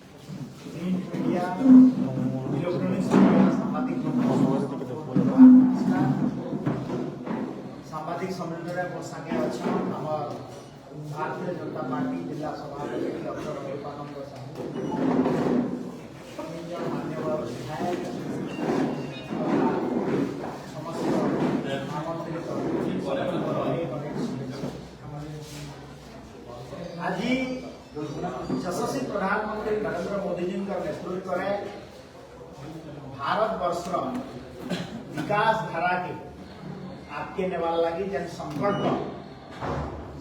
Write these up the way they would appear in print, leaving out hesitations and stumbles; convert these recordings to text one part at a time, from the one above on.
Media electronics सांबादिक सम्मेलन मोर संगे अच्छा भारतीय जनता पार्टी जिला सभापति डॉक्टर विवेकानंद साहू मान्यवर विधायक समस्त आमंत्रित आज यशस्वी प्रधानमंत्री नरेंद्र मोदी जी नेतृत्व में भारत वर्ष विकास धारा के आपके नेवाला लगी जन संकल्प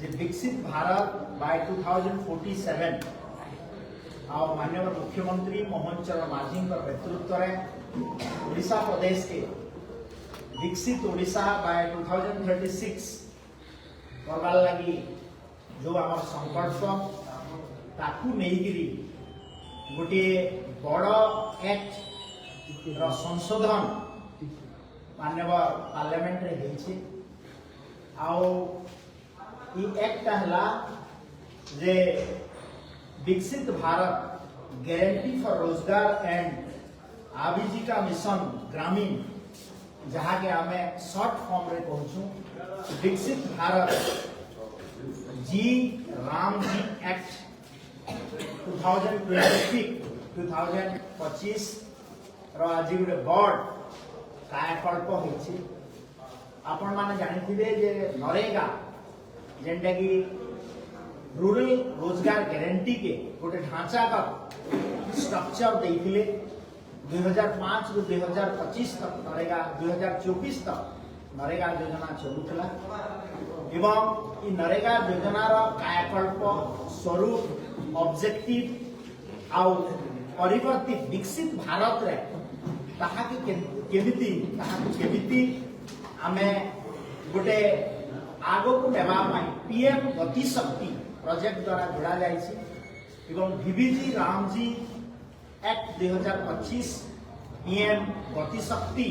जे विकसित भारत बाय 2047 और माननीय मुख्यमंत्री मोहन चरण मांझी नेतृत्व में ओडिशा प्रदेश के विकसित ओडिशा बाय 2036 करवार लगी जो आम संकल्प ताकू नहीं गोटे बड़ एक्ट संशोधन मानव पार्लियामेंट रे एक्ट है जे विकसित भारत गारंटी फॉर रोजगार एंड आजीविका मिशन ग्रामीण जहाँ के आम शॉर्ट फॉर्म रे कहूँ विकसित भारत जी राम जी एक्ट 2025 आज गोटे बड़ कायाकल्प होती आपण माने जानिथिबे जे नरेगा जेंटा की रूरल रोजगार गारंटी के गोटे ढांचागत स्ट्रक्चर देइथिले 2005 रु 2025 तक नरेगा 2024 तक नरेगा योजना चलुला एवं इ नरेगा योजनार कायाकल्प स्वरूप ऑब्जेक्टिव आउ परिवर्तित विकसित भारत रे केमिति आमे गोटे आगो को नेबा पीएम गति शक्ति प्रोजेक्ट द्वारा जोड़ा जाइछि एवं वीबीजी रामजी एक्ट 2025 पीएम गति शक्ति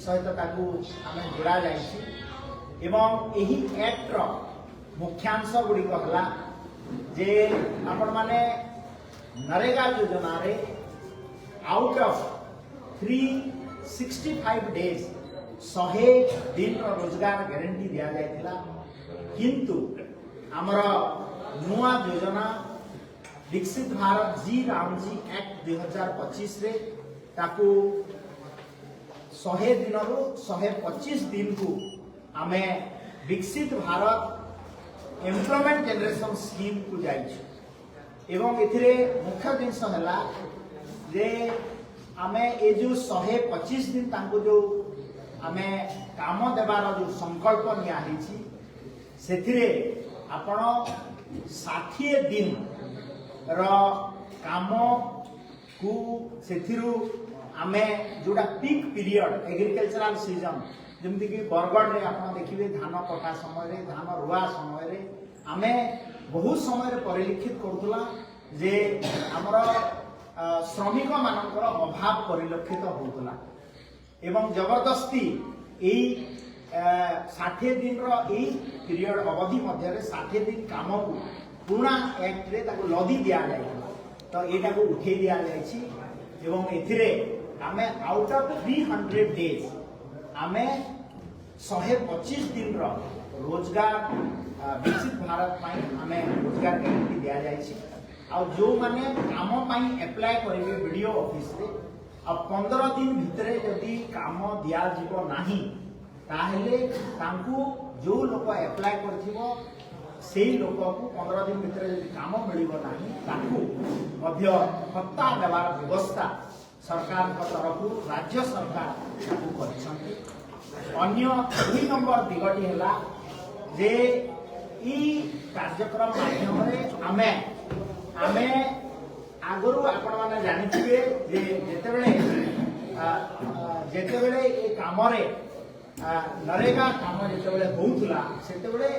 सहित ताकू आमे जोड़ा जाइछि एवं एही एक्ट रो मुख्यांश गुडी कहला जे आपण माने नरेगा योजना रे आउट ऑफ 365 डेज 100 दिन रोजगार गारंटी दिया जायतिला किंतु आमर नुआ योजना विकसित भारत जी रामजी एक्ट 2025 रे ताकू 100 दिन रो 125 दिन को आमे विकसित भारत एम्प्लॉयमेंट जनरेशन स्कीम को जाइछु एवं एथिरे मुख्य जिनस हला जे आमे ए जो 125 दिन तांको जो आमे काम देबार जो संकल्प निया हिची सेथिरे आपण 60 दिन रो काम को सेथिरु आमे जोडा पीक पीरियड एग्रीकल्चरल सीजन जमति कि बरगढ़ रे आपण देखिबे धान कटा समय रे धान रुआ समय रे आमे बहुत समय रे परिलक्षित करथुला जे हमर श्रमिक मानकर अभाव परिलक्षित होतला एवं जबरदस्ती यही 60 दिन पीरियड अवधि मध्य 60 दिन काम को पुराना एक्ट रे ताको लदी दिया जाय तो एटा को उठे दिया जायछि एवं एथिरे आमे आउट ऑफ 300 डेज आमे 125 दिन रोजगार विकसित भारत पाई आमे रोजगार गारंटी दिया जायछि आ जो माने काम पाई अप्लाई करेंगे वीडियो ऑफिस रे अब 15 दिन भितरे यदि काम दिया जीवो नाही ताहेले तांकू जो लोक अप्लाई करथिबो सेही लोक को 15 दिन भितरे यदि काम मिलिबो नाही ताकू मध्य भत्ता देवार व्यवस्था सरकार का तरफ राज्य सरकार ताकू करछन्ती अन्य 2 नंबर दिगटी हैला जे ई कार्यक्रम माध्यम रे आमे आगरू आपण माने जानिथिबे जे जेतेबेले ए काम रे नरेगा काम जेतेबेले होउतला सेतेबेले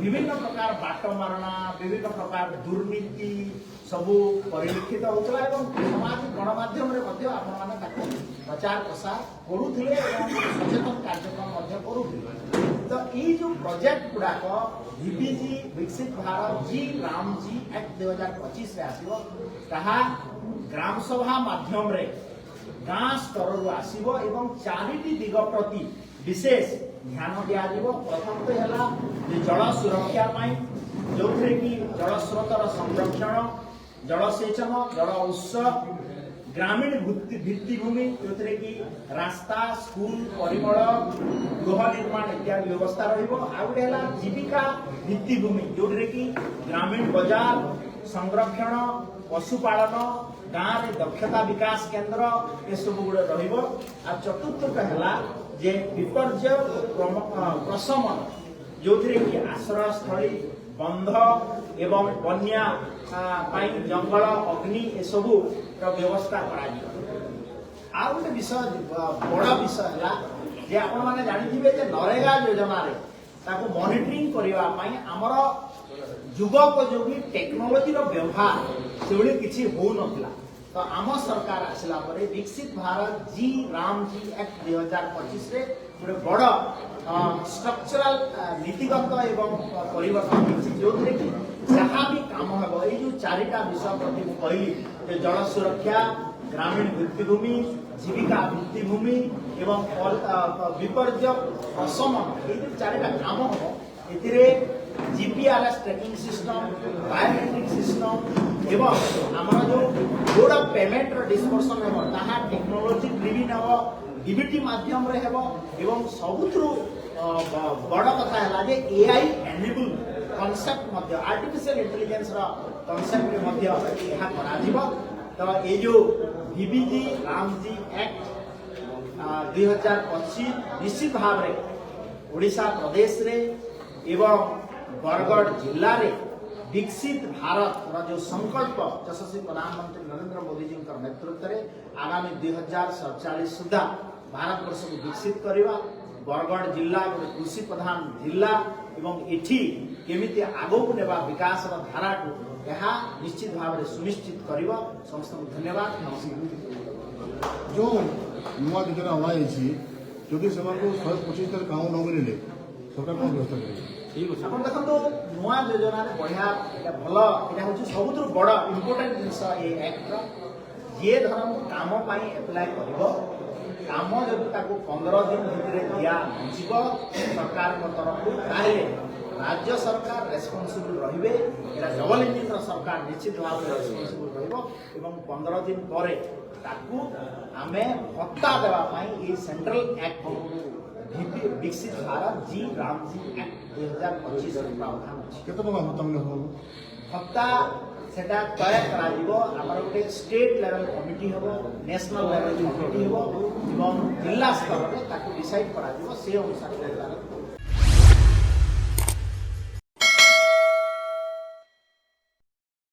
विभिन्न प्रकार बाट मारणा विभिन्न प्रकार दुर्नीति सबु परिलक्षित होउतला एवं समाज गणमाध्यम रे मध्ये आपण माने ताको प्रचार प्रसार करूथिले एवं सचेतन कार्यक्रम मध्ये करूथिले तो ये जो प्रोजेक्ट गुड़ाक VBG विकसित भारत जी राम जी एक्ट 2025 रे आसीबो ताहा ग्राम सभा माध्यम रे गाँ स्तर रु आसीबो एवं चारिटी दिग प्रति विशेष ध्यान दिया जीवो। प्रथम तो हला जे जल सुरक्षा पाई जो कि जल स्रोतर संरक्षण जलसेचन जल उत्स ग्रामीण भित्तिभूमि जो कि रास्ता स्कूल परिमल गृह निर्माण इत्यादि व्यवस्था रहिबो। आ गुटे हला जीविका भित्तिभूमि जो कि ग्रामीण बाजार संरक्षण पशुपालन गाँव में दक्षता विकास केंद्र ये सब गुड़े रहिबो। आ चतुर्थ हला जे विपर्य प्रशमन जो कि आश्रय स्थली बंध एवं बन्या जंगल अग्नि ए सबू व्यवस्था करा। गोटे विषय बड़ विषय है जे आपण माने जानिथिबे जे नरेगा योजना रे ताको मॉनिटरिंग करबा पई हमर युगोपयोगी टेक्नोलोजी रो व्यवहार सेउली किछि हो नथला। तो आम सरकार आसला परे विकसित भारत जी राम जी एक्ट 2025 रे गोटे बड़ स्ट्रक्चरल नीतिगत एवं परिवर्तन जो कि जहाँ भी काम हम ये जो चारिटा विषय प्रति मुझे कहली जल सुरक्षा ग्रामीण भित्तिभूमि जीविका भित्तिभूमि एवं विपर्य प्रशमन ये जो चारिटा काम हम a GPRS tracking system biometric system एवं आम जो मोड ऑफ पेमेंट डिस्पर्सन हम ताहा टेक्नोलोजी ड्रिविन हम डीबीटी माध्यम रे हेबो एवं सबुथु बड़ कथा है जे एआई एनेबल कॉन्सेप्ट मध्य आर्टिफिशियल इंटेलिजेंस रा कॉन्सेप्ट मध्य यहा करा दिबो। तो ये जो VBG राम जी एक्ट 2025 निश्चित भाव रे ओडिशा प्रदेश रे एवं बरगढ़ जिला रे विकसित भारत रा जो संकल्प यशस्वी प्रधानमंत्री नरेंद्र मोदी जी का नेतृत्व रे आगामी 2047 सुधा भारत वर्ष को विकसित करवा। बरगढ़ जिला गोटे कृषि प्रधान जिला एवं एठी केमिति आगो को नेबा विकास रा धारा को यहा निश्चित भाव में सुनिश्चित करवा। समस्त धन्यवाद नमस्कार। जो नुआ योजना अणाई जदि से 125 काम न मिले सरकार कौन व्यवस्था करेंगे? आप देखो नुआ योजना बढ़िया भल यहाँ हूँ सब बड़ इम्पोर्टाट जिनस ये एक्ट ये धर काम एप्लाय कर काम जब 15 दिन भितर दिया सरकार तरफ राज्य सरकार रेस्पॉन्सिबल रहिबे। डबल इंजिन सरकार निश्चित भाव में रेस्पॉन्सिबल रहिबो एवं 15 दिन पर ताकू आमे भत्ता देवा पाई ये सेंट्रल एक्ट विकसित भारत जी राम जी एक्ट 2025 प्रावधान अछि। केते टका भत्ता मिले भत्ता सेटा तय करा दिबो। हमर गोटे स्टेट लेवल कमिटी हबो नेशनल लेवल कमिटी हबो एवं जिला स्तर रे ताकू डिसाइड करा दिबो से अनुसार